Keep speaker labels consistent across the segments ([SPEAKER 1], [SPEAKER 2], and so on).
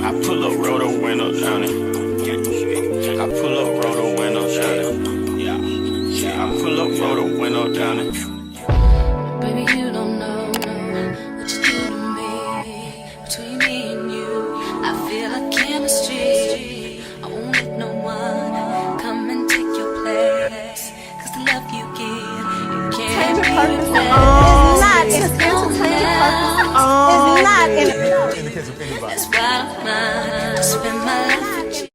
[SPEAKER 1] I pull up, roll the window down it. I pull up, roll the window down it. Yeah, I pull up, roll the window down it.
[SPEAKER 2] Baby, you don't know what you do to me. Between me and you, I feel like chemistry. I won't let no one come and take your place. Cause the love you give, you can't be replaced.
[SPEAKER 3] It's not in the case of anybody.
[SPEAKER 2] That's why I spend my life with you.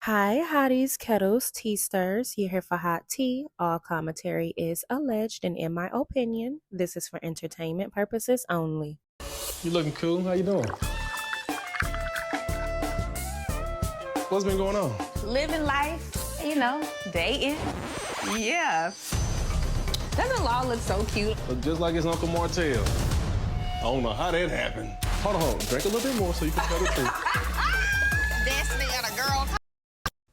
[SPEAKER 4] Hi, hotties, kettles, tea stirs. You're here for hot tea. All commentary is alleged, and in my opinion, this is for entertainment purposes only.
[SPEAKER 5] You looking cool? How you doing? What's been going on?
[SPEAKER 6] Living life, you know, dating. Yeah. Doesn't Law look so cute?
[SPEAKER 5] Look just like his Uncle Martell. I don't know how that happened. Hold on. Drink a little bit more so you can tell the truth.
[SPEAKER 6] Destiny and a girl.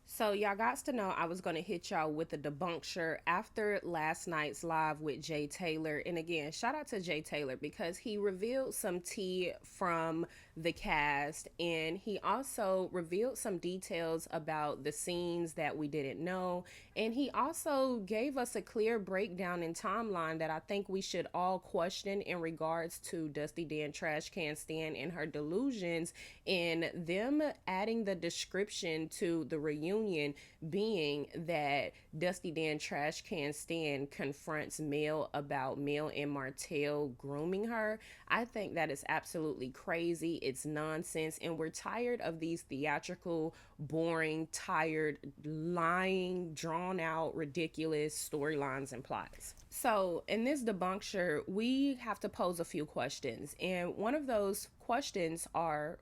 [SPEAKER 4] So y'all got to know I was going to hit y'all with a Debunked shirt after last night's live with Jay Taylor. And again, shout out to Jay Taylor because he revealed some tea from the cast, and he also revealed some details about the scenes that we didn't know, and he also gave us a clear breakdown and timeline that I think we should all question in regards to Dusty Dan Trash Can Stan and her delusions, in them adding the description to the reunion being that Dusty Dan Trash Can Stan confronts Mel about Mel and Martell grooming her. I think that is absolutely crazy. It's nonsense, and we're tired of these theatrical, boring, tired, lying, drawn out, ridiculous storylines and plots. So in this debunkture, we have to pose a few questions, and one of those questions are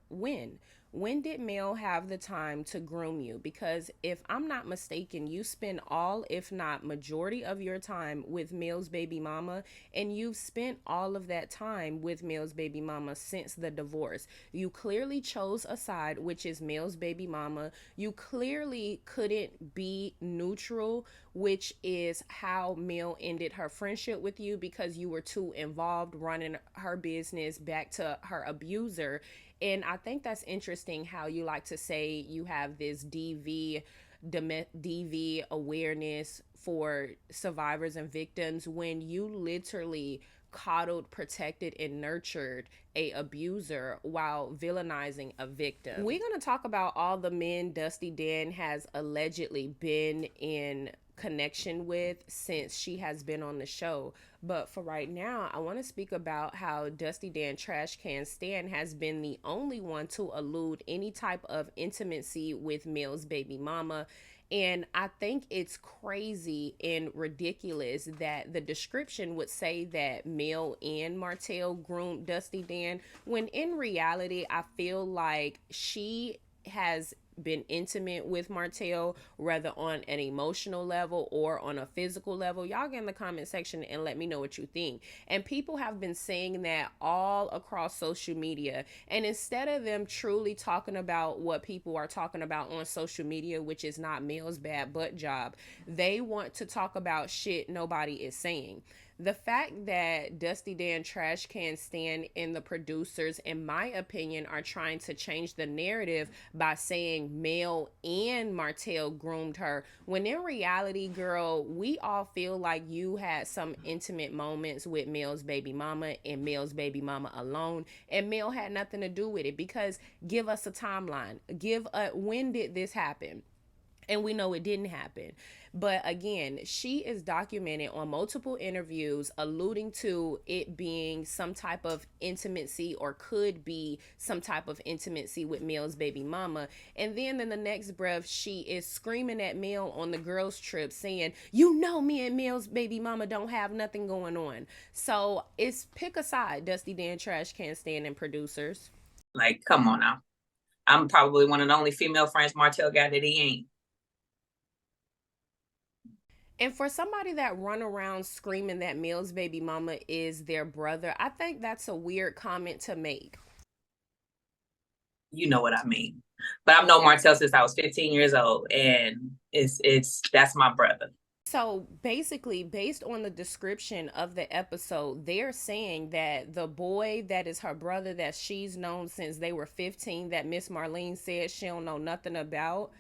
[SPEAKER 4] when did Mel have the time to groom you? Because if I'm not mistaken, you spend all, if not majority of your time with Mel's baby mama, and you've spent all of that time with Mel's baby mama since the divorce. You clearly chose a side, which is Mel's baby mama. You clearly couldn't be neutral, which is how Mel ended her friendship with you, because you were too involved running her business back to her abuser. And I think that's interesting how you like to say you have this DV awareness for survivors and victims when you literally coddled, protected, and nurtured a abuser while villainizing a victim. We're going to talk about all the men Dusty Dan has allegedly been in connection with since she has been on the show, but for right now I want to speak about how Dusty Dan Trash Can Stan has been the only one to allude any type of intimacy with Mel's baby mama. And I think it's crazy and ridiculous that the description would say that Mel and Martell groomed Dusty Dan, when in reality I feel like she has been intimate with Martell, whether on an emotional level or on a physical level. Y'all get in the comment section and let me know what you think. And people have been saying that all across social media, and instead of them truly talking about what people are talking about on social media, which is not Mel's bad butt job, they want to talk about shit nobody is saying. The fact that Dusty Dan Trash Can Stan and the producers, in my opinion, are trying to change the narrative by saying Mel and Martell groomed her, when in reality, girl, we all feel like you had some intimate moments with Mel's baby mama and Mel's baby mama alone, and Mel had nothing to do with it. Because give us a timeline. When did this happen? And we know it didn't happen. But again, she is documented on multiple interviews alluding to it being some type of intimacy, or could be some type of intimacy, with Mel's baby mama. And then in the next breath, she is screaming at Mel on the girls trip saying, you know, me and Mel's baby mama don't have nothing going on. So it's pick a side, Dusty Dan Trash Can Stan and producers.
[SPEAKER 7] Like, come on now. I'm probably one of the only female friends Martell got that he ain't.
[SPEAKER 4] And for somebody that run around screaming that Mel's baby mama is their brother, I think that's a weird comment to make.
[SPEAKER 7] You know what I mean. But I've known Martell since I was 15 years old, and that's my brother.
[SPEAKER 4] So basically, based on the description of the episode, they're saying that the boy that is her brother that she's known since they were 15, that Miss Marlene said she don't know nothing about,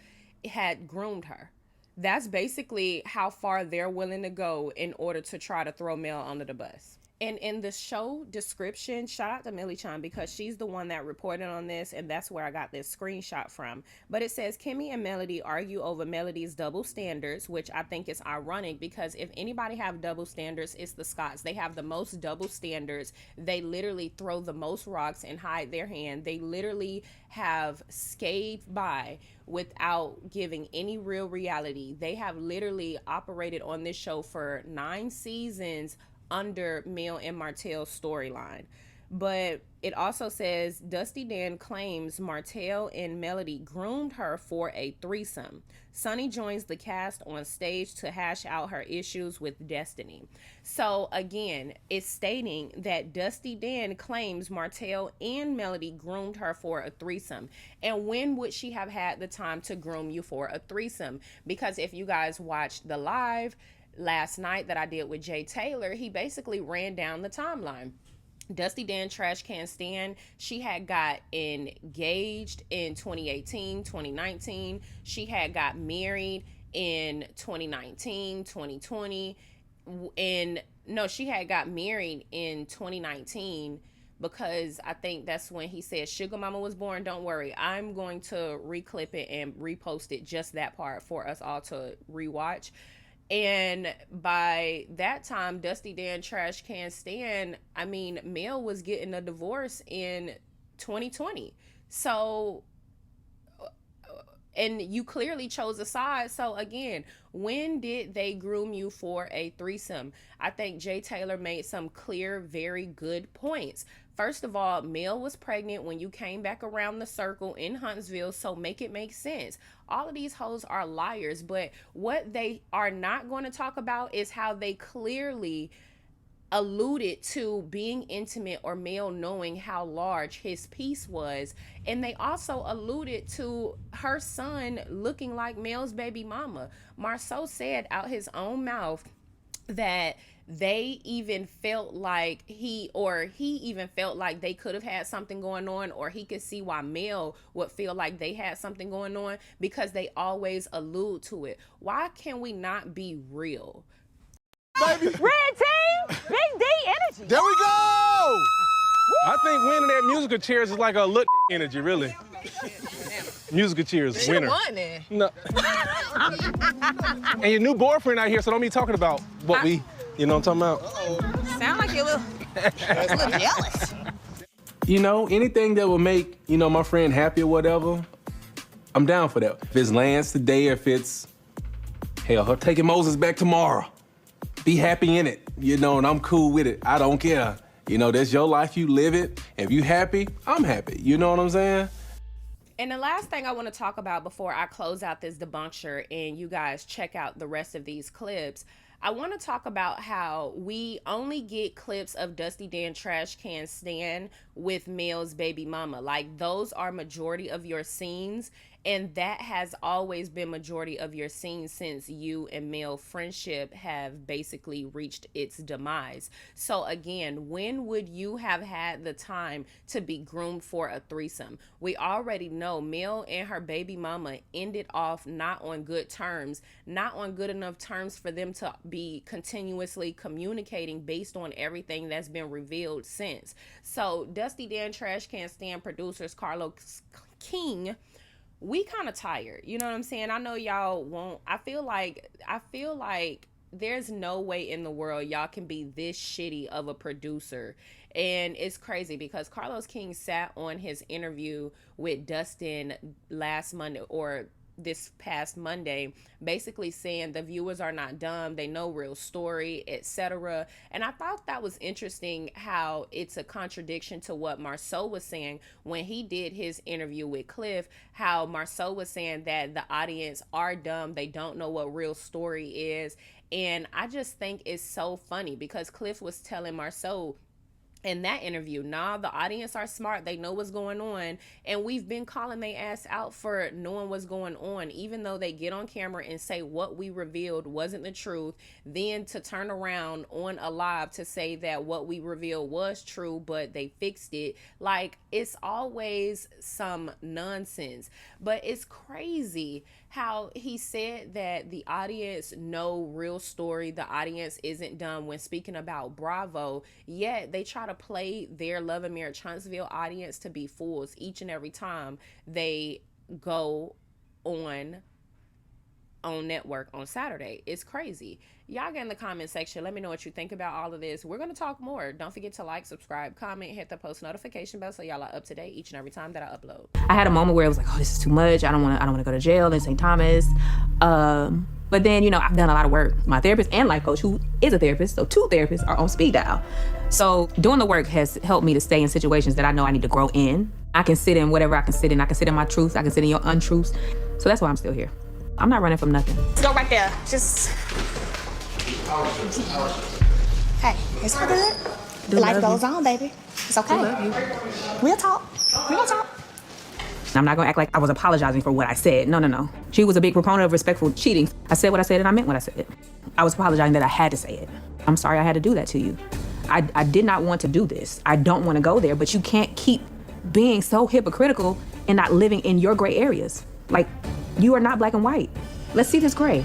[SPEAKER 4] had groomed her. That's basically how far they're willing to go in order to try to throw Mel under the bus. And in the show description, shout out to Millie Chan because she's the one that reported on this, and that's where I got this screenshot from. But it says Kimmy and Melody argue over Melody's double standards, which I think is ironic because if anybody have double standards, it's the Scotts. They have the most double standards. They literally throw the most rocks and hide their hand. They literally have scathed by without giving any real reality. They have literally operated on this show for 9 seasons under Mel and Martell's storyline. But it also says Dusty Dan claims Martell and Melody groomed her for a threesome. Sonny joins the cast on stage to hash out her issues with Destny. So again, it's stating that Dusty Dan claims Martell and Melody groomed her for a threesome. And when would she have had the time to groom you for a threesome? Because if you guys watched the live last night that I did with Jay Taylor, he basically ran down the timeline. Dusty Dan Trash Can Stan, she had got engaged in 2018, 2019. She had got married in 2019, 2020. And no, she had got married in 2019 because I think that's when he said Sugar Mama was born. Don't worry, I'm going to reclip it and repost it, just that part, for us all to rewatch. And by that time, Dusty Dan Trash Can Stan, I mean, Mel was getting a divorce in 2020. So, and you clearly chose a side. So again, when did they groom you for a threesome? I think Jay Taylor made some clear, very good points. First of all, Mel was pregnant when you came back around the circle in Huntsville, so make it make sense. All of these hoes are liars, but what they are not going to talk about is how they clearly alluded to being intimate or Mel knowing how large his piece was. And they also alluded to her son looking like Mel's baby mama. Marceau said out his own mouth that they even felt like he even felt like they could have had something going on, or he could see why Mel would feel like they had something going on, because they always allude to it. Why can we not be real?
[SPEAKER 3] Baby.
[SPEAKER 6] Red team, big D energy.
[SPEAKER 3] There we go!
[SPEAKER 5] I think winning that musical chairs is like a look energy, really. Musical chairs, winner.
[SPEAKER 6] Won then.
[SPEAKER 5] No. And your new boyfriend out here, so don't be talking about what we, you know what I'm talking about?
[SPEAKER 6] Sound like you're a little jealous.
[SPEAKER 8] You know, anything that will make, you know, my friend happy or whatever, I'm down for that. If it's Lance today, if it's, hell, her taking Moses back tomorrow, be happy in it, you know, and I'm cool with it. I don't care. You know, that's your life, you live it. If you happy, I'm happy. You know what I'm saying?
[SPEAKER 4] And the last thing I want to talk about before I close out this debunker and you guys check out the rest of these clips, I want to talk about how we only get clips of Dusty Dan Trash Can Stan with Mel's baby mama. Like, those are majority of your scenes, and that has always been majority of your scenes since you and Mel friendship have basically reached its demise. So again, when would you have had the time to be groomed for a threesome? We already know Mel and her baby mama ended off not on good terms, not on good enough terms for them to be continuously communicating based on everything that's been revealed since. So Dusty Dan Trash Can Stan producers Carlos King, we kind of tired, you know what I'm saying? I know y'all won't. I feel like there's no way in the world y'all can be this shitty of a producer. And it's crazy because Carlos King sat on his interview with Dustin last Monday, or this past Monday, basically saying the viewers are not dumb, they know real story, etc. And I thought that was interesting how it's a contradiction to what Marceau was saying when he did his interview with Cliff, how Marceau was saying that the audience are dumb, they don't know what real story is. And I just think it's so funny because Cliff was telling Marceau, in that interview. Nah, the audience are smart. They know what's going on. And we've been calling their ass out for knowing what's going on, even though they get on camera and say what we revealed wasn't the truth. Then to turn around on a live to say that what we revealed was true, but they fixed it. Like, it's always some nonsense. But it's crazy how he said that the audience know real story. The audience isn't dumb when speaking about Bravo, yet they try to play their Love and Marriage Huntsville audience to be fools each and every time they go on network on Saturday. It's crazy. Y'all get in the comment section. Let me know what you think about all of this. We're going to talk more. Don't forget to like, subscribe, comment, hit the post notification bell so y'all are up to date each and every time that I upload.
[SPEAKER 6] I had a moment where it was like, oh, this is too much. I don't want to go to jail in St. Thomas. But then, you know, I've done a lot of work. My therapist and life coach, who is a therapist, so 2 therapists are on speed dial. So doing the work has helped me to stay in situations that I know I need to grow in. I can sit in whatever I can sit in. I can sit in my truths. I can sit in your untruths. So that's why I'm still here. I'm not running from nothing.
[SPEAKER 9] Let's go right there. Just. Hey, it's good. The life goes on, baby. It's okay. We'll talk. We'll talk.
[SPEAKER 6] I'm not gonna act like I was apologizing for what I said. No. She was a big proponent of respectful cheating. I said what I said and I meant what I said. I was apologizing that I had to say it. I'm sorry I had to do that to you. I did not want to do this. I don't want to go there, but you can't keep being so hypocritical and not living in your gray areas. Like, you are not black and white. Let's see this gray.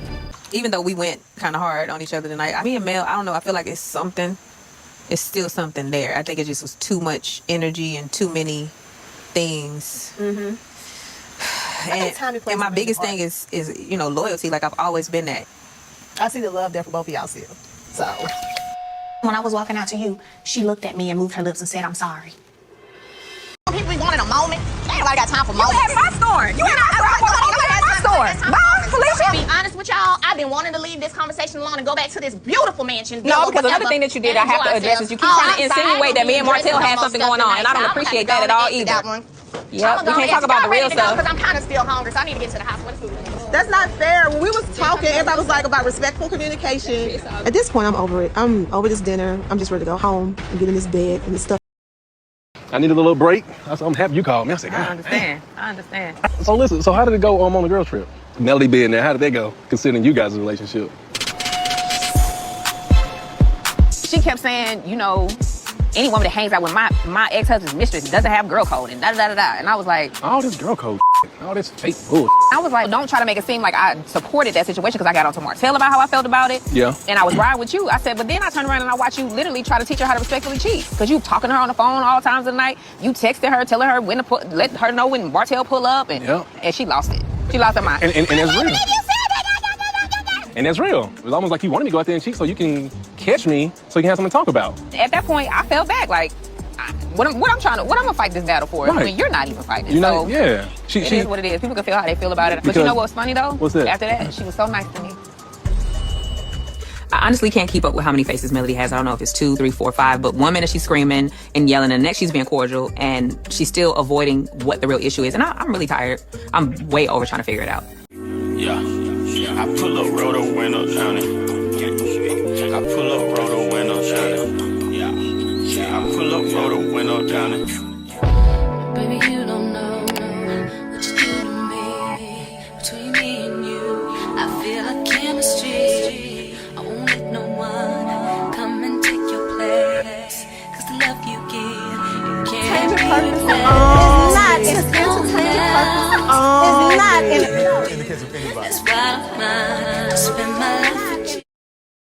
[SPEAKER 6] Even though we went kind of hard on each other tonight, me and Mel, I don't know, I feel like it's still something there. I think it just was too much energy and too many things. Mm-hmm. And my biggest thing is, you know, loyalty. Like, I've always been that.
[SPEAKER 9] I see the love there for both of y'all still. So. When I was walking out to you, she looked at me and moved her lips and said, I'm sorry. People be wanting a moment. Ain't nobody got time for moments.
[SPEAKER 6] You had my story. You had my story. Bye, Felicia.
[SPEAKER 9] To be honest with y'all, I've been wanting to leave this conversation alone and go back to this beautiful mansion.
[SPEAKER 6] No, because another thing that you did, I have to address, is you keep trying to insinuate that me and Martell had something going on, and I don't appreciate that at all either. Yep, we can't talk about the real stuff.
[SPEAKER 9] Because I'm kind of still hungry, so I need to get to the house. What the food is.
[SPEAKER 10] That's not fair. When we was talking, everybody was like about respectful communication. At this point, I'm over it. I'm over this dinner. I'm just ready to go home and get in this bed and this stuff.
[SPEAKER 5] I needed a little break. I'm happy you called me. I said,
[SPEAKER 6] I understand.
[SPEAKER 5] So listen, so how did it go on the girls trip? Melody being there, how did that go, considering you guys' relationship?
[SPEAKER 6] She kept saying, you know, any woman that hangs out with my ex-husband's mistress doesn't have girl code and da-da-da-da. And I was like...
[SPEAKER 5] all this girl code all this fake bull.
[SPEAKER 6] I was like, don't try to make it seem like I supported that situation, because I got on to Martell about how I felt about it.
[SPEAKER 5] Yeah.
[SPEAKER 6] And I was riding with you. I said, but then I turned around and I watched you literally try to teach her how to respectfully cheat. Because you talking to her on the phone all times of the night. You texted her, telling her when to let her know when Martell pull up. And she lost it. She lost her mind.
[SPEAKER 5] And that's real. And that's real. It was almost like you wanted me to go out there and cheat so you can catch me, so you can have something to talk about.
[SPEAKER 6] At that point, I fell back. Like, what I'm gonna fight this battle for?
[SPEAKER 5] Right.
[SPEAKER 6] I mean, you're not even fighting.
[SPEAKER 5] You're
[SPEAKER 6] so
[SPEAKER 5] not, yeah.
[SPEAKER 6] It is what it is. People can feel how they feel about it. But you know what's funny though?
[SPEAKER 5] What's that?
[SPEAKER 6] After that, she was so nice to me. I honestly can't keep up with how many faces Melody has. I don't know if it's 2, 3, 4, 5, but one minute she's screaming and yelling, and the next she's being cordial, and she's still avoiding what the real issue is. And I'm really tired. I'm way over trying to figure it out.
[SPEAKER 1] Yeah, I pull up, roll the window down it. I pull up, roll the window down it. Yeah, I pull up, roll the window down it.
[SPEAKER 2] Baby, you don't know what you do to me. Between me and you, I feel like chemistry. I won't let no one come and take your place. 'Cause the love you give, you can't replace.
[SPEAKER 10] It's not in the case of anybody.
[SPEAKER 2] It's right of mine.